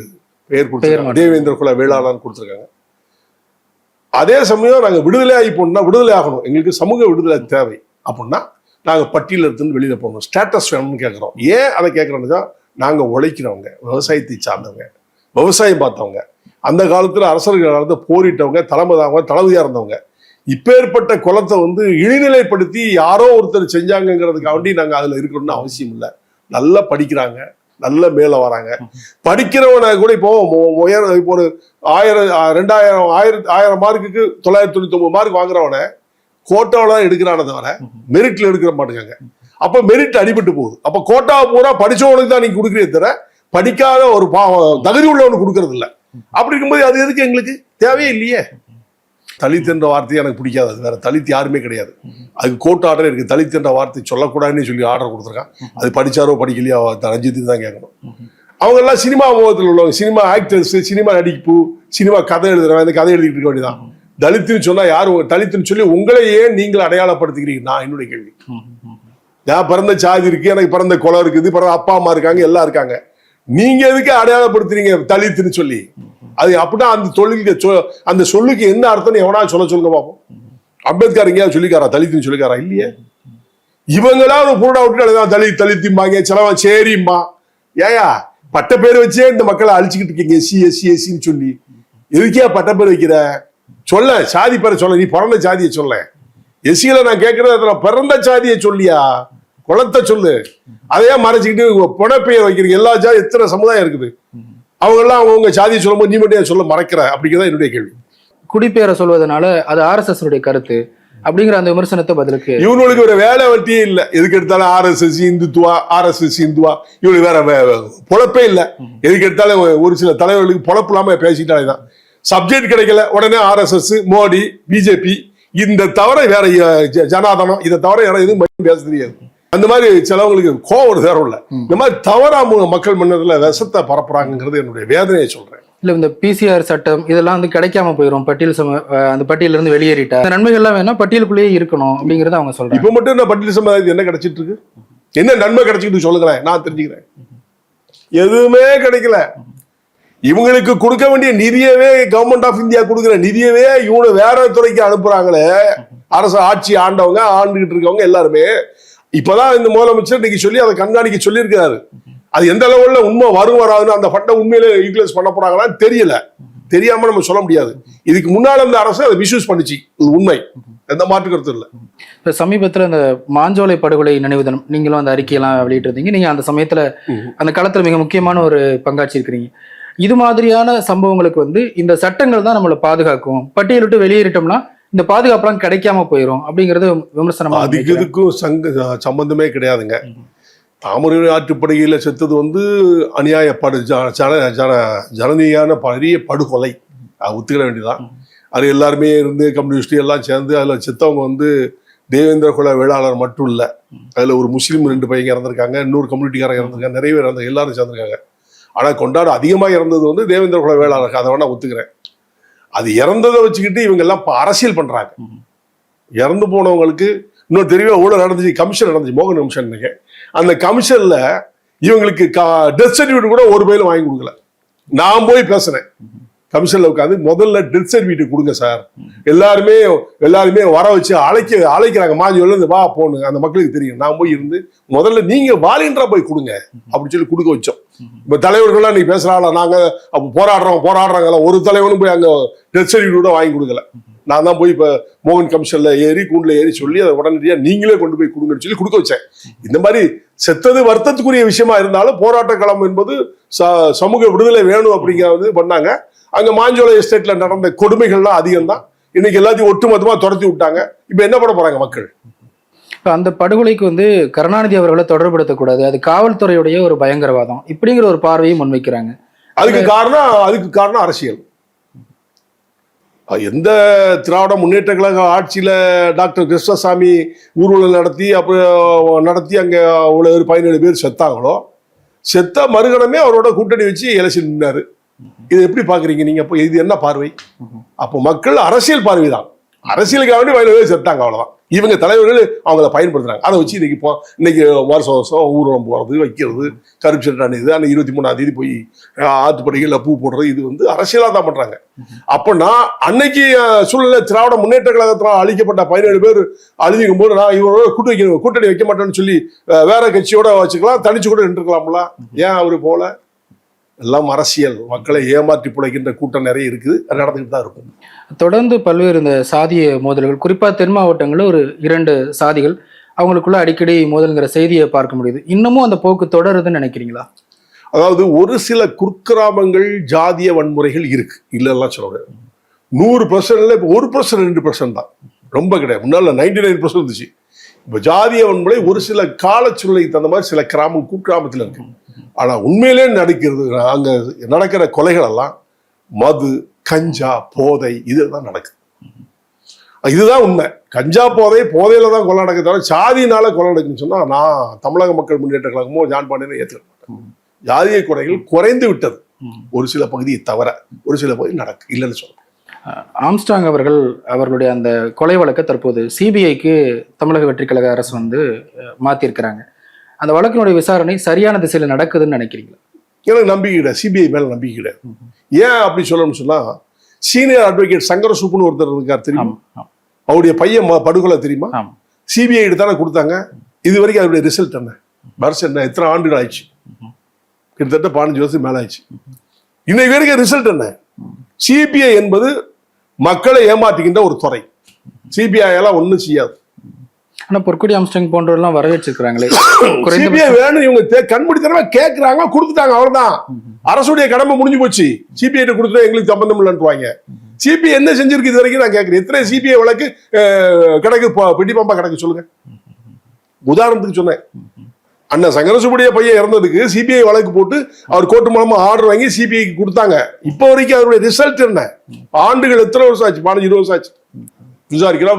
பெயர் கொடுத்துருக்காங்க, தேவேந்திர குல வேளாளர்னு கொடுத்துருக்காங்க. அதே சமயம் நாங்கள் விடுதலை ஆகி போனோம்னா, விடுதலை ஆகணும், எங்களுக்கு சமூக விடுதலை தேவை அப்படின்னா நாங்கள் பட்டியல இருந்து வெளியில போகணும், ஸ்டேட்டஸ் வேணும்னு கேட்குறோம். ஏன் அதை கேட்குறோம்னா, நாங்கள் உழைக்கிறவங்க, விவசாயத்தை சார்ந்தவங்க, விவசாயம் பார்த்தவங்க, அந்த காலத்தில் அரசர்கள் காலத்தை போரிட்டவங்க, தளபதியாக இருந்தவங்க. இப்பேற்பட்ட குலத்தை இழிநிலைப்படுத்தி யாரோ ஒருத்தர் செஞ்சாங்கிறதுக்காண்டி நாங்கள் அதில் இருக்கணும்னு அவசியம் இல்லை. நல்லா படிக்கிறாங்க, நல்ல மேல வராங்க. படிக்கிறவனை கூட இப்போ ஒரு 1000 மார்க்குக்கு 999 மார்க் வாங்குறவனை கோட்டாவில் எடுக்கிறான தவிர மெரிட்ல எடுக்கிற மாட்டேங்க. அப்ப மெரிட் அடிபட்டு போகுது. அப்ப கோட்டாவை பூரா படிச்சவனுக்கு தான் நீங்க கொடுக்குறீங்க தவிர படிக்காத ஒரு தகுதி உள்ளவனுக்கு கொடுக்கறது இல்லை. அப்படி இருக்கும்போது அது எதுக்கு எங்களுக்கு தேவையே இல்லையே. தலித் என்ற வார்த்தையை எனக்கு பிடிக்காது. அது வேற தலித் யாருமே கிடையாது. அதுக்கு கோர்ட் ஆர்டர் இருக்கு, தலித் என்ற வார்த்தை சொல்லக்கூடாதுன்னு சொல்லி ஆர்டர் கொடுத்துருக்கான். அது படிச்சாரோ படிக்கலையோ ரஞ்சித்துக்கு தான் கேட்கணும். அவங்க எல்லாம் சினிமா முகத்தில் உள்ளவங்க, சினிமா ஆக்டர்ஸ், சினிமா நடிப்பு, சினிமா கதை எழுதுறவன், இந்த கதை எழுதிட்டு இருக்க வேண்டியதான். தலித்துன்னு சொன்னா யாரும் தலித்துன்னு சொல்லி உங்களை ஏன் நீங்கள் அடையாளப்படுத்திக்கிறீங்க? நான் என்னுடைய கேள்வி. நான் பிறந்த சாதி இருக்கு, எனக்கு பிறந்த குலம் இருக்குது, பிறந்த அப்பா அம்மா இருக்காங்க, எல்லாம் இருக்காங்க. நீங்க எதுக்கு அடையாளப்படுத்துறீங்க தலித்துன்னு சொல்லி? அது அப்படின்னா அந்த தொழிலுக்கு அந்த சொல்லுக்கு என்ன அர்த்தம்னு எவனா சொல்லுங்க பார்ப்போம். அம்பேத்கர் எங்கேயாவது சொல்லிக்காரா தலித்துன்னு சொல்லிக்காரா? இல்லையே. இவங்களா ஒரு பூரா விட்டு தலித்திம்பாங்க சிலவா சரிம்மா. ஏயா பட்ட பேர் வச்சே இந்த மக்களை அழிச்சுக்கிட்டு இருக்கீங்க, எஸ்சின்னு சொல்லி. எதுக்கே பட்ட பேர் வைக்கிற? சொல்ல சாதி பேரை சொல்ல, நீ பிறந்த சாதியை சொல்ல. எஸ்சியில நான் கேட்கறது அதுல பிறந்த சாதியை சொல்லியா, குளத்தை சொல்லு. அதையே மறைச்சிக்கிட்டு புனப்பெயர் வைக்கிறீங்க. எல்லா ஜாதி எத்தனை சமுதாயம் இருக்குது, அவங்க எல்லாம் அவங்கவுங்க சாதியை சொல்லும்போது நீ மட்டும் சொல்ல மறைக்கிற அப்படிங்கிறத என்னுடைய கேள்வி. குடிப்பெயரை சொல்வதனால அது RSS உடைய கருத்து அப்படிங்கிற அந்த விமர்சனத்தை பதிலுக்கு இவனுக்கு ஒரு வேலை வட்டியே இல்லை. எதுக்கு எடுத்தாலும் RSS இந்துத்துவா, RSS இந்துவா, இவனுக்கு வேற பொழப்பே இல்லை. எதுக்கு எடுத்தாலும் ஒரு சில தலைவர்களுக்கு பொழப்பு இல்லாம பேசிட்டாலேதான். சப்ஜெக்ட் கிடைக்கல உடனே RSS, மோடி, பிஜேபி, இந்த தவிர வேற ஜனாதனம், இதை தவிர யாரும் எதுவும் பேச தெரியாது. அந்த மாதிரி சிலவங்களுக்கு கோவம் வேற இல்லை. இந்த மாதிரி தவறா மக்கள் மன்னத்துல விஷத்தை பரப்புறாங்கிறது என்னுடைய வேதனையை சொல்றேன். இல்ல இந்த PCR சட்டம் இதெல்லாம் வந்து கிடைக்காம போயிடும், அந்த பட்டியல இருந்து வெளியேறிட்டா இந்த நன்மைகள் எல்லாம் வேணா பட்டியலுக்குள்ளேயே இருக்கணும் அப்படிங்கறத அவங்க சொல்றாங்க. இப்ப மட்டும் என்ன பட்டியல் சமுதாயத்துக்கு என்ன கிடைச்சிட்டு இருக்கு, என்ன நன்மை கிடைச்சிட்டு சொல்லுங்களேன், நான் தெரிஞ்சுக்கிறேன். எதுவுமே கிடைக்கல. இவங்களுக்கு கொடுக்க வேண்டிய நிதியவே கவர்மெண்ட் ஆஃப் இந்தியா கொடுக்குற நிதியவே இவங்க வேற துறைக்கு அனுப்புறாங்களே. அரசு ஆட்சி ஆண்டவங்க ஆண்டுகிட்டு இருக்கவங்க எல்லாருமே இப்பதான் இந்த முதலமைச்சர் இன்னைக்கு சொல்லி அதை கண்காணிக்க சொல்லியிருக்கிறாரு. அது எந்த லெவல்ல உண்மை வரும் வராதுன்னு அந்த ஃபண்டை உண்மையிலே யூட்டிலைஸ் பண்ண போறாங்களான்னு தெரியல. தெரியாம நம்ம சொல்ல முடியாது. இதுக்கு முன்னால இந்த அரசு அதை மிஸ்யூஸ் பண்ணிச்சு, இது உண்மை, எந்த மாற்று கருத்து இல்லை. இப்ப சமீபத்துல அந்த மாஞ்சோலை படுகொலை நினைவு தினம் நீங்களும் அந்த அறிக்கையெல்லாம் வெளியிட்டு இருந்தீங்க. நீங்க அந்த சமயத்துல அந்த காலத்துல மிக முக்கியமான ஒரு பங்காற்றி இருக்கிறீங்க. இது மாதிரியான சம்பவங்களுக்கு வந்து இந்த சட்டங்கள் தான் நம்மளை பாதுகாக்கும், பட்டியலிட்டு வெளியேறிட்டோம்னா இந்த பாதுகாப்புலாம் கிடைக்காம போயிடும் அப்படிங்கறது விமர்சனம். அதுக்கு இதுக்கும் சம்பந்தமே கிடையாதுங்க. தாமரை ஆற்றுப்படுகையில செத்தது வந்து அநியாயப்படு ஜனநீயான பெரிய படுகொலை, ஒத்துக்கிட வேண்டியதான். அது எல்லாருமே இருந்து கம்யூனிஸ்ட் எல்லாம் சேர்ந்து அதில் செத்தவங்க வந்து தேவேந்திர குல வேளாளர் மட்டும் இல்லை, அதில் ஒரு முஸ்லீம் 2 பையங்க இறந்துருக்காங்க, இன்னொரு கம்யூனிட்டிக்காரங்க இறந்துருக்காங்க, நிறைய பேர் இறந்து எல்லாரும் சேர்ந்துருக்காங்க. ஆனால் கொண்டாட அதிகமாக இறந்தது வந்து தேவேந்திர குல வேளாளருக்கு, அதை வேணா ஒத்துக்கிறேன். அது இறந்ததை வச்சுக்கிட்டு இவங்க எல்லாம் அரசியல் பண்றாங்க. இறந்து போனவங்களுக்கு இன்னும் தெரியவே ஊழல் நடந்துச்சு, கமிஷன் நடந்துச்சு, மோகன் கமிஷன். அந்த கமிஷன்ல இவங்களுக்கு டெத் சர்டிபிகேட் கூட ஒரு பையில வாங்கி கொடுக்கல. நான் போய் பேசுறேன் கமிஷன்ல உட்காந்து, முதல்ல டெத் சர்டிபிகேட் கொடுங்க சார். எல்லாருமே வர வச்சு அழைக்கிறாங்க, மாஞ்சில இருந்து வா போன்னு, அந்த மக்களுக்கு தெரியும். நான் போய் இருந்து முதல்ல நீங்க வாலின்றா போய் கொடுங்க அப்படின்னு சொல்லி கொடுக்க வச்சோம். இப்ப தலைவர்கள்லாம் நீ பேசுறாங்களா, நாங்க அப்ப போராடுறாங்க, ஒரு தலைவனும் போய் அங்க டெத் சர்டிபிகேட் கூட வாங்கி கொடுக்கல. நான் தான் போய் இப்ப மோகன் கமிஷன்ல ஏறி கூண்டுல ஏறி சொல்லி அதை உடனடியா நீங்களே கொண்டு போய் கொடுங்கன்னு சொல்லி கொடுக்க வச்சேன். இந்த மாதிரி செத்தது வருத்தத்துக்குரிய விஷயமா இருந்தாலும் போராட்ட களம் என்பது சமூக விடுதலை வேணும் அப்படிங்கிறது பண்ணாங்க. அங்க மாஞ்சோலை எஸ்டேட்ல நடந்த கொடுமைகள்லாம் அதிகம் தான். இன்னைக்கு எல்லாத்தையும் ஒட்டுமொத்தமா துரத்தி விட்டாங்க. இப்ப என்ன பண்ண போறாங்க மக்கள்? அந்த படுகொலைக்கு வந்து கருணாநிதி அவர்களை தொடர்புபடுத்தக்கூடாது, அது காவல்துறையுடைய ஒரு பயங்கரவாதம் இப்படிங்கிற ஒரு பார்வையை முன்வைக்கிறாங்க. அதுக்கு காரணம் அரசியல். எந்த திராவிட முன்னேற்ற கழக ஆட்சியில டாக்டர் கிருஷ்ணசாமி ஊர்வலம் நடத்தி அங்க ஒரு 17 பேர் செத்தாங்களோ, செத்த மறுகணமே அவரோட கூட்டணி வச்சு எலெக்ஷன் நின்னாரு. இது எப்படி பாக்குறீங்க நீங்க? அப்போ இது என்ன பார்வை? அப்போ மக்கள் அரசியல் பார்வை தான். அரசியலுக்காக வேண்டி 17 பேர் செத்தாங்க, அவ்வளவுதான். இவங்க தலைவர்கள் அவங்கள பயன்படுத்துறாங்க. அதை வச்சு இன்னைக்கு வருஷம் ஊர்வலம் போறது, வைக்கிறது, கருப்ஷன் அணிது, அன்னைக்கு 23ஆம் தேதி போய் ஆத்துப்படைகளில் பூ போடுறது, இது வந்து அரசியலா தான் பண்றாங்க. அப்பனா அன்னைக்கு சூழ்நிலை திராவிட முன்னேற்ற கழகத்தினால் அழிக்கப்பட்ட 17 பேர் அழிஞ்சிக்கும் போது நான் இவரோட கூட்டணி வைக்க மாட்டேன்னு சொல்லி வேற கட்சியோட வச்சுக்கலாம், தனிச்சு கூட நின்றுக்கலாம்ல. ஏன் அவரு போல? எல்லாம் அரசியல், மக்களை ஏமாற்றி பிழைக்கின்ற கூட்டம் நிறைய இருக்குது, அது நடந்துகிட்டு தான் இருக்கும். தொடர்ந்து பல்வேறு இந்த சாதிய மோதல்கள், குறிப்பா தென் மாவட்டங்களில் ஒரு 2 சாதிகள் அவங்களுக்குள்ள அடிக்கடி மோதல்ங்கிற செய்தியை பார்க்க முடியுது. இன்னமும் அந்த போக்கு தொடருதுன்னு நினைக்கிறீங்களா? அதாவது ஒரு சில குக்கிராமங்கள் ஜாதிய வன்முறைகள் இருக்கு, இல்லைன்னா சொல்ல முடியாது. 100% இப்போ 1% 2% தான், ரொம்ப கிடையாது. முன்னால 99% இருந்துச்சு. இப்போ ஜாதிய வன்முறை ஒரு சில காலச்சூழ்நிலைக்கு தகுந்த மாதிரி சில குக்கிராமத்தில் இருக்கு. ஆனா உண்மையிலே அங்க நடக்கிற கொலைகள் எல்லாம் மது, கஞ்சா, போதை, இதுதான் நடக்குது. இதுதான் உண்மை. கஞ்சா போதையில தான் கொலை நடக்குது தவிர சாதியினால கொலை நடக்குன்னு சொன்னா நான் தமிழக மக்கள் முன்னேற்ற கழகமோ ஜான் பாண்டியனோ ஏற்றுக்க மாட்டேன். ஜாதிய கொலைகள் குறைந்து விட்டது, ஒரு சில பகுதியை தவிர. ஒரு சில பகுதி நடக்கு, இல்லைன்னு சொல்ல. ஆம்ஸ்ட்ராங் அவர்களுடைய அந்த கொலை வழக்கை தற்போது சிபிஐக்கு தமிழக வெற்றி கழக அரசு வந்து மாத்திருக்கிறாங்க. அந்த வழக்கினுடைய விசாரணை சரியான திசையில நடக்குதுன்னு நினைக்கிறீங்களா? எனக்கு நம்பிக்கை கிடையாது, சிபிஐ மேல நம்பிக்கை கிடையாது. ஏன் அப்படி சொல்லணும்னு சொன்னா, சீனியர் அட்வொகேட் சங்கரசூப்புன்னு ஒருத்தர் இருக்கார், தெரியுமா? அவருடைய பையன் படுகொலை தெரியுமா? சிபிஐ தானே கொடுத்தாங்க. இது வரைக்கும் அதனுடைய ரிசல்ட் என்ன? வருஷம் என்ன? எத்தனை ஆண்டுகள் ஆயிடுச்சு? கிட்டத்தட்ட 15 வருஷத்துக்கு மேல ஆயிடுச்சு. இன்னைக்கு வரைக்கும் ரிசல்ட் என்ன? சிபிஐ என்பது மக்களை ஏமாற்றுகின்ற ஒரு துறை. சிபிஐ எல்லாம் ஒண்ணும் செய்யாது. ஆனா பொற்கொடி ஆம்ஸ்ட்ராங் போன்றவரெல்லாம் வரவேற்றிருக்கிறாங்களே. சிபிஐ வேணும் இவங்க கண்மூடித்தனமா கேட்கறாங்க, கொடுத்துட்டாங்க, அவ்வளவுதான். அரசுடைய கடமை முடிஞ்சு போச்சு. சிபிஐ கொடுத்துட்டா எங்களுக்கு சம்பந்தம் இல்லைன்னுவாங்க. சிபிஐ என்ன செஞ்சிருக்கு இது வரைக்கும் நான் கேட்கிறேன். எத்தனை சிபிஐ வழக்கு கிடக்கு, பெட்டி பம்பா கிடக்கு சொல்லுங்க. உதாரணத்துக்கு சொன்னேன், அண்ணா சங்கரசுபடிய பையன் இறந்ததுக்கு சிபிஐ வழக்கு போட்டு அவர் கோர்ட்டு மூலமா ஆர்டர் வாங்கி சிபிஐக்கு கொடுத்தாங்க. இப்போ வரைக்கும் அதனுடைய ரிசல்ட் என்ன? ஆண்டுகள் எத்தனை வருஷம் ஆச்சு? 15 20 வருஷம் ஆச்சு.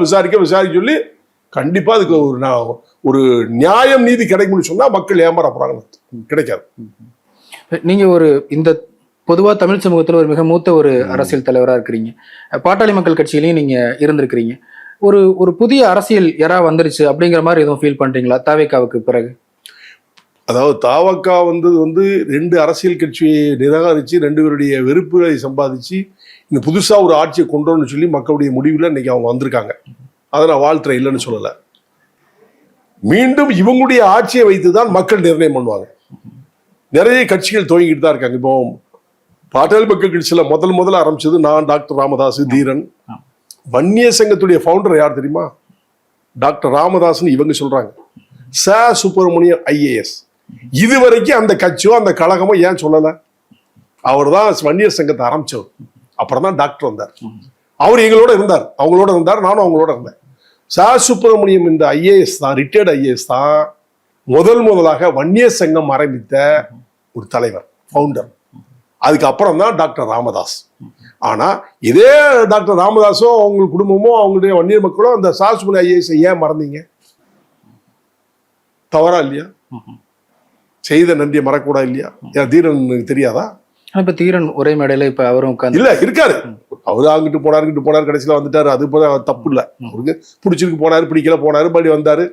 விசாரிக்க சொல்லி கண்டிப்பா அதுக்கு ஒரு நியாயம் நீதி கிடைக்கும்னு சொன்னா மக்கள் ஏமாற போறாங்க. கிடைக்காது. நீங்க இந்த பொதுவா தமிழ் சமூகத்துல ஒரு மிக மூத்த ஒரு அரசியல் தலைவரா இருக்கிறீங்க. பாட்டாளி மக்கள் கட்சியிலையும் நீங்க இருந்திருக்கிறீங்க. ஒரு புதிய அரசியல் யாரா வந்துருச்சு அப்படிங்கிற மாதிரி எதுவும் ஃபீல் பண்றீங்களா தாவேக்காவுக்கு பிறகு? அதாவது தாவக்கா வந்து 2 அரசியல் கட்சியை நிராகரிச்சு 2 பேருடைய வெறுப்புகளை சம்பாதிச்சு இந்த புதுசா ஒரு ஆட்சியை கொண்டோன்னு சொல்லி மக்களுடைய முடிவில் இன்னைக்கு அவங்க வந்திருக்காங்க. அதை நான் வாழ்த்துறேன், இல்லைன்னு சொல்லலை. மீண்டும் இவங்களுடைய ஆட்சியை வைத்துதான் மக்கள் நிர்ணயம் பண்ணுவாங்க. நிறைய கட்சிகள் துவங்கிட்டு தான் இருக்காங்க. இப்போ பாட்டாளி மக்கள் கட்சியில முதல்ல ஆரம்பிச்சது நான், டாக்டர் ராமதாஸ், தீரன். வன்னிய சங்கத்துடைய ஃபவுண்டர் யார் தெரியுமா? டாக்டர் ராமதாஸ்ன்னு இவங்க சொல்றாங்க. சுப்பிரமணியம் IAS. இதுவரைக்கும் அந்த கட்சியோ அந்த கழகமோ ஏன் சொல்லல? அவர் தான் வன்னியர் சங்கத்தை ஆரம்பிச்சவர். அப்புறம் தான் டாக்டர் வந்தார். அவர் எங்களோட இருந்தார், அவங்களோட இருந்தார், நானும் அவங்களோட இருந்தேன். சுப்பிரமணியம் இந்த IAS தான், ரிட்டையர்டு IAS தான் முதலாக வன்னியர் சங்கம் ஆரம்பித்த ஒரு தலைவர், ஃபவுண்டர். அதுக்கப்புறம் தான் டாக்டர் ராமதாஸ். ஆனா இதே டாக்டர் ராமதாஸோ அவங்க குடும்பமோ அவங்களுடைய வன்னியர் மக்களோ அந்த சுப்பிரமணியம் IAS ஏன் மறந்தீங்க? தவறா இல்லையா? செய்த நன்றியை மறக்கூடா இல்லையா? ஏன் தீரன் தெரியாதா? இப்ப தீரன் ஒரே மேடையில இப்ப அவரும் இல்ல இருக்காரு. அவரு அங்கிட்டு போனாரு, கடைசியில வந்துட்டாரு. அது தப்பு இல்ல. அவருக்கு பிடிச்சிருக்கு போனாரு, பிடிக்கல போனாரு, மறுபடி வந்தாரு.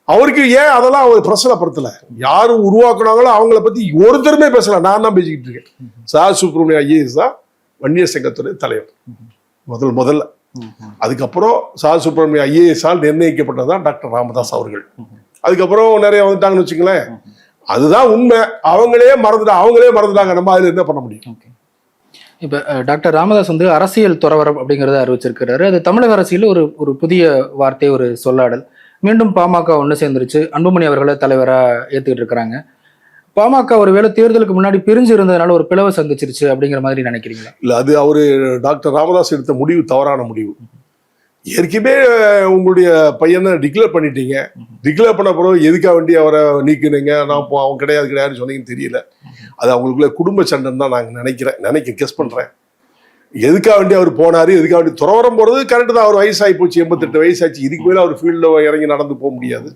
அவருக்கு ஏன் அதெல்லாம் அவர் பிரச்சனைப்படுத்தல. யாரு உருவாக்குனாங்களோ அவங்கள பத்தி ஒருத்தருமே பேசல. நான் தான் பேசிக்கிட்டு இருக்கேன். சுப்பிரமணியம் IAS தான் வன்னியர் சங்கத்துடைய தலைவர் முதல்ல. அதுக்கப்புறம் சுப்பிரமணியம் IAS ஆல் நிர்ணயிக்கப்பட்டதான் டாக்டர் ராமதாஸ் அவர்கள். அதுக்கப்புறம் நிறைய வந்துட்டாங்கன்னு வச்சுங்களேன். அதுதான் உண்மை. அவங்களே மறந்துட்டாங்க. நம்ம அதுல என்ன பண்ண முடியும்? இப்ப டாக்டர் ராமதாஸ் அரசியல் துறவரம் அப்படிங்கறத அறிவிச்சிருக்கிறாரு. அது தமிழக அரசியல் ஒரு புதிய வார்த்தை, ஒரு சொல்லாடல். மீண்டும் பாமக ஒண்ணு சேர்ந்துருச்சு. அன்புமணி அவர்களை தலைவரா ஏத்துக்கிட்டு இருக்கிறாங்க. பாமக ஒருவேளை தேர்தலுக்கு முன்னாடி பிரிஞ்சு இருந்ததுனால ஒரு பிளவை சந்திச்சிருச்சு அப்படிங்கிற மாதிரி நினைக்கிறீங்களா? இல்ல, அது அவரு டாக்டர் ராமதாஸ் எடுத்த முடிவு தவறான முடிவு. ஏற்கனவே உங்களுடைய பையனை டிக்ளேர் பண்ணிட்டீங்க. டிக்ளேர் பண்ண பிறகு எதுக்காக வேண்டி அவரை நீக்கினீங்க? நான் அவன் கிடையாதுன்னு சொன்னீங்கன்னு தெரியல. அது அவங்களுக்குள்ள குடும்ப சண்டைன்னு தான் நாங்கள் கெஸ் பண்றேன். எதுக்காக வேண்டி அவர் போனாரு, எதுக்காக வேண்டி துறவரம் போறது கரெக்ட் தான். அவர் வயசாகி போச்சு, 88 வயசாச்சு. இதுக்கு மேல அவர் ஃபீல்ட்ல இறங்கி நடந்து போக முடியாது.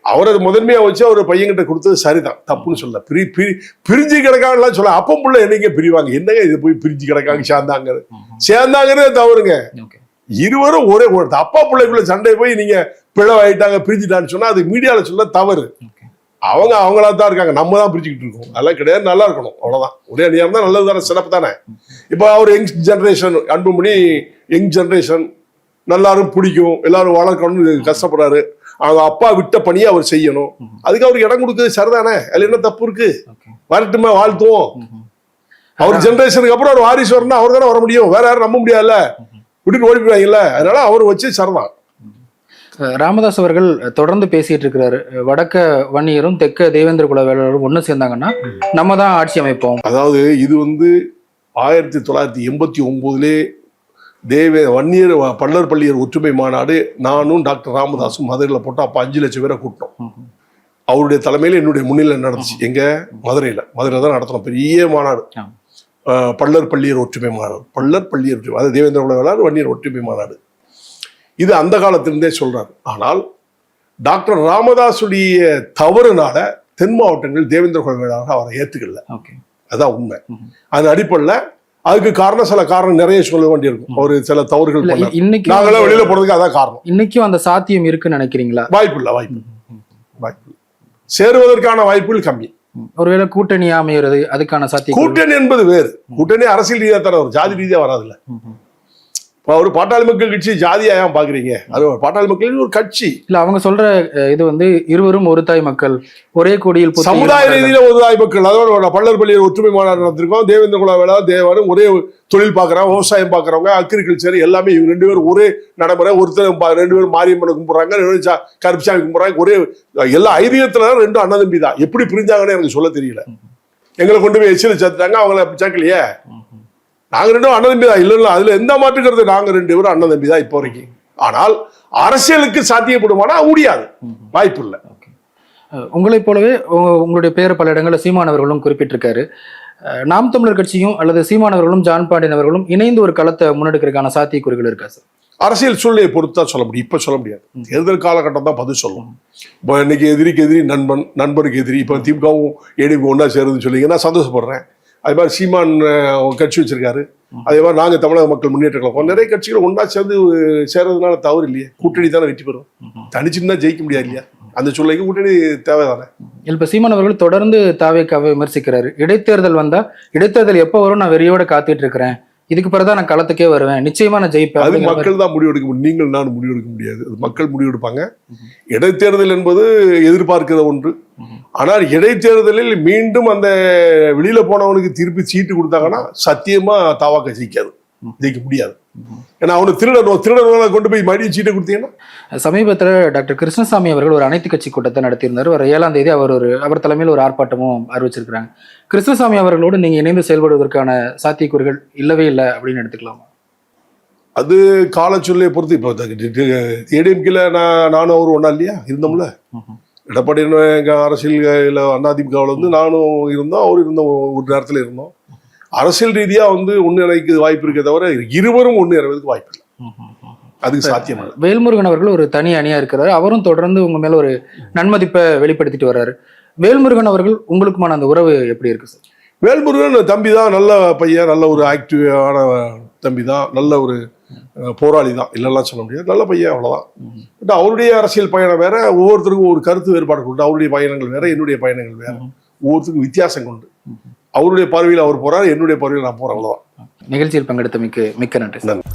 அவர் அது முதன்மையா வச்சு அவர் பையன்கிட்ட கொடுத்தது சரிதான், தப்புன்னு சொல்ல. பிரிஞ்சு கிடக்காங்கலாம் சொல்ல. அப்பம் புள்ள என்னங்க பிரிவாங்க? என்னங்க இது போய் பிரிஞ்சு கிடக்காங்க சேர்ந்தாங்கிறது தவறுங்க. இருவரும் ஒரே அப்பா பிள்ளைக்குள்ள சண்டை போய் நீங்க பிளவாயிட்டாங்க, பிரிஞ்சுட்டான்னு சொன்னா அது மீடியால சொல்ல தவறு. அவங்களா தான் இருக்காங்க, நம்ம தான் பிரிச்சுக்கிட்டு இருக்கோம். அதெல்லாம் கிடையாது. நல்லா இருக்கணும், அவ்வளவுதான். ஒரே அணியா இருந்தா நல்லது தானே, சிறப்பு தானே. இப்போ அவர் young generation, Anbumani young generation, எல்லாரும் பிடிக்கும், எல்லாரும் வளர்க்கணும்னு கஷ்டப்படுறாரு. அவங்க அப்பா விட்ட பணியை அவர் செய்யணும். அதுக்கு அவருக்கு இடம் கொடுக்குறது சரிதானே. அதுல என்ன தப்பு இருக்கு? வரட்டுமா, வாழ்த்துவோம். அவர் ஜெனரேஷனுக்கு அப்புறம் ஒரு வாரிசு வரணும், அவர் தானே வர முடியும். வேற யாரும் நம்ப முடியாதுல்ல, விட்டுட்டு ஓடி போயிடாங்கல்ல. அதனால அவர் வச்சு சரிதான். ராமதாஸ் அவர்கள் தொடர்ந்து பேசிட்டு இருக்கிறாரு. வடக்க வன்னியரும் தெற்க தேவேந்திர குல வேளாளரும் ஒண்ணு சேர்ந்தாங்கன்னா நம்ம தான் ஆட்சி அமைப்போம். அதாவது இது 1989 வன்னியர் பல்லர் பள்ளியர் ஒற்றுமை மாநாடு நானும் டாக்டர் ராமதாஸும் மதுரையில் போட்டோம். அப்போ 5 லட்சம் பேரை கூட்டோம். அவருடைய தலைமையில என்னுடைய முன்னிலை நடந்துச்சு. எங்க மதுரையில தான் நடத்தணும் பெரிய மாநாடு. பல்லர் பள்ளியர் ஒற்றுமை மாநாடு, அது தேவேந்திர குல வேளாளர் வன்னியர் ஒற்றுமை மாநாடு. இது அந்த காலத்திலிருந்தே சொல்றாரு. ஆனால் டாக்டர் ராமதாஸுடைய தவறுனால தென் மாவட்டங்கள் தேவேந்திர குல வேளாளர் அவரை ஏத்துக்கல. அதான் உண்மை. அதன் அடிப்படையில் அதுக்கு காரணம் சில காரணம் நிறைய சொல்ல வேண்டியிருக்கும். ஒரு சில தவறுகள் நாங்களே வெளியில போறதுக்கு அதான் காரணம். இன்னைக்கும் அந்த சாத்தியம் இருக்குன்னு நினைக்கிறீங்களா? வாய்ப்பு சேருவதற்கான வாய்ப்புகள் கம்மி. ஒருவேளை கூட்டணி அமைகிறது, அதுக்கான சாத்தியம். கூட்டணி என்பது வேறு. கூட்டணி அரசியல் ரீதியா தர வரும், ஜாதி ரீதியா வராதுல்ல. இப்போ அவர் பாட்டாளி மக்கள் கட்சி ஜாதியா ஏன் பாக்குறீங்க? அது பாட்டாளி மக்கள் ஒரு கட்சி இல்ல அவங்க சொல்ற இது வந்து இருவரும் ஒரு தாய் மக்கள், ஒரே கொடியில் புத்து சமுதாய ரீதியில ஒரு தாய் மக்கள். அதோட பள்ளர் பள்ளியில் ஒற்றுமை மாநாடு நடந்திருக்கோம். தேவேந்திர குல வேளா தேவரும் ஒரே தொழில் பார்க்குறாங்க, விவசாயம் பார்க்குறவங்க, அக்ரிகல்ச்சர் எல்லாமே இவங்க 2 பேரும் ஒரே நடைமுறை. ஒருத்தர் 2 பேரும் மாரியம்மனை கும்பிட்றாங்க, 2 பேரும் கருப்புசாமி கும்பிட்றாங்க. ஒரே எல்லா ஐதீகத்துல 2 அண்ணன் தம்பி தான். எப்படி பிரிஞ்சாங்கன்னு எனக்கு சொல்ல தெரியல. எங்களை கொண்டு போய் எச்சில சேர்த்துட்டாங்க, அவங்கள அப்படி சேர்க்கலையே. நாங்க 2 அண்ணன் தம்பி தான். இல்ல அதுல எந்த மாற்றுக்கிறது, நாங்க 2 பேரும் அண்ணன் தம்பி தான் இப்போ வரைக்கும். ஆனால் அரசியலுக்கு சாத்தியப்படுமானா முடியாது, வாய்ப்பு இல்லை. உங்களைப் போலவே உங்களுடைய பேர் பல இடங்களில் சீமானவர்களும் குறிப்பிட்டிருக்காரு. நாம் தமிழர் கட்சியும் அல்லது சீமானவர்களும் ஜான் பாண்டியன் அவர்களும் இணைந்து ஒரு களத்தை முன்னெடுக்கிறதுக்கான சாத்தியக்கூறுகள் இருக்கா சார்? அரசியல் சூழ்நிலையை பொறுத்து தான் சொல்ல முடியும், இப்ப சொல்ல முடியாது. தேர்தல் காலகட்டம் தான் பதில் சொல்லும். இப்போ இன்னைக்கு எதிரிக்கு எதிரி நண்பன், நண்பருக்கு எதிரி. இப்போ திமுகவும் ஏடிஎம்கே ஒன்றா சேருதுன்னு சொல்லிங்கன்னா சந்தோஷப்படுறேன். அதே மாதிரி சீமான் கட்சி வச்சிருக்காரு. அதே மாதிரி நாங்கள் தமிழக மக்கள் முன்னேற்ற கழகம் நிறைய கட்சிகள் ஒன்றா சேர்ந்து சேர்றதுனால தவறு இல்லையே. கூட்டணி தானே வெற்றி பெறும், தனிச்சுன்னு தான் ஜெயிக்க முடியாது இல்லையா? அந்த சூழ்நிலைக்கு கூட்டணி தேவைதானே. இப்ப சீமான் அவர்கள் தொடர்ந்து தாவேக்காவை விமர்சிக்கிறாரு. இடைத்தேர்தல் வந்தா, இடைத்தேர்தல் எப்போ வரும் நான் வெறியோட காத்துட்டு இருக்கிறேன், இதுக்கு பிறகுதான் நான் களத்துக்கே வருவேன், நிச்சயமா நான் ஜெயிப்பேன். அது மக்கள் தான் முடிவெடுக்க முடியும், நீங்கள் நான் முடிவெடுக்க முடியாது. அது மக்கள் முடிவெடுப்பாங்க. இடைத்தேர்தல் என்பது எதிர்பார்க்கிற ஒன்று. ஆனால் இடைத்தேர்தலில் மீண்டும் அந்த வெளியில போனவனுக்கு திருப்பி சீட்டு கொடுத்தாங்கன்னா சத்தியமா தாவாக்க ஜெயிக்க முடியாது. ஏன்னா அவனு திருடனை கொண்டு போய் மறுபடியும் சீட்டை கொடுத்தீங்கன்னா. சமீபத்தில் டாக்டர் கிருஷ்ணசாமி அவர்கள் ஒரு அனைத்து கட்சி கூட்டத்தை நடத்தியிருந்தார். வர 7ஆம் தேதி அவர் தலைமையில் ஒரு ஆர்ப்பாட்டமும் அறிவிச்சிருக்கிறாங்க. கிருஷ்ணசாமி அவர்களோடு நீங்க இணைந்து செயல்படுவதற்கான சாத்தியக்கூறுகள் இல்லவே இல்லை அப்படின்னு எடுத்துக்கலாமா? அது காலச்சொல்லையை பொறுத்து. இப்போ ஏடிஎம்கேல நானும் அவரும் ஒன்றா இல்லையா இருந்தோம்ல. எடப்பாடி அரசியல் அதிமுகவில் வந்து நானும் இருந்தோம், அவரும் இருந்தோம், ஒரு நேரத்தில் இருந்தோம். அரசியல் ரீதியா வந்து ஒன்றிணைக்கு வாய்ப்பு இருக்கே தவிர இருவரும் ஒன்றிணைவதற்கு வாய்ப்பு இல்லை. அதுக்கு சாத்தியமா? வேல்முருகன் அவர்கள் ஒரு தனி அணியா இருக்கிறாரு. அவரும் தொடர்ந்து உங்க மேல ஒரு நன்மதிப்பை வெளிப்படுத்திட்டு வர்றாரு. வேல்முருகன் அவர்கள் உங்களுக்குமான அந்த உறவு எப்படி இருக்கு சார்? வேல்முருகன் தம்பி தான், நல்ல பையன், நல்ல ஒரு ஆக்டிவான தம்பி தான், நல்ல ஒரு போராளி தான், இல்லைலாம் சொல்ல முடியாது. நல்ல பையன், அவ்வளோதான். பட் அவருடைய அரசியல் பயணம் வேற, ஒவ்வொருத்தருக்கும் ஒரு கருத்து வேறுபாடு கொண்டு. அவருடைய பயணங்கள் வேற, என்னுடைய பயணங்கள் வேற, ஒவ்வொருத்தருக்கும் வித்தியாசம் கொண்டு. அவருடைய பார்வையில் அவர் போறார், என்னுடைய பார்வையில் நான் போறேன், அவ்வளோதான். நிகழ்ச்சியில் பங்கெடுத்தமைக்கு மிக்க நன்றி. நன்றி.